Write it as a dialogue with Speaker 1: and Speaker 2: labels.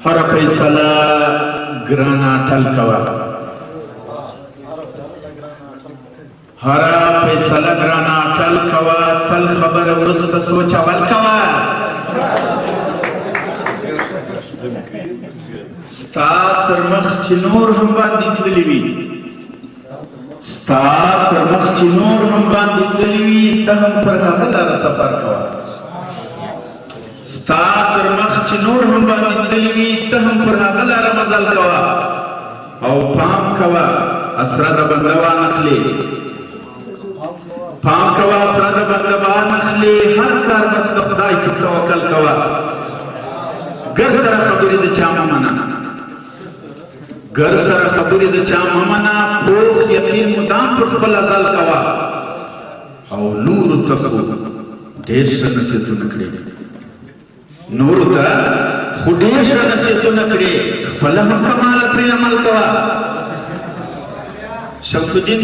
Speaker 1: هر فیصله ګرانه ټل کوه هر فیصله ګرانه ټل کوه تل خبره وروسته سوچ اول کوه ستا تر مخ چې نور هم باندې تللي وي ستا تر مخ چې نور هم باندې تللي وي ته هم پر هغه لاره سفر کوه ستا تر مخ چې نور هم باندې تللي وي ته هم پر هغه لاره مزل کوه او پام کوه اسره د بنده وانخلې پام کوه اسره د بنده وانخلې هر کار بس د خدای په توکل کوه ګر سره خبرې د چا مه منه ګر سره خبرې د چا مه منه پوخ یقین مدام پر خپل ازل کوه او نورو ته خو ډېر ښه نصیحتونه کړي نورو ته خو ډېر ښه نصیحتونه کړي خپله هم کماله پرې عمل کوه شمس الدین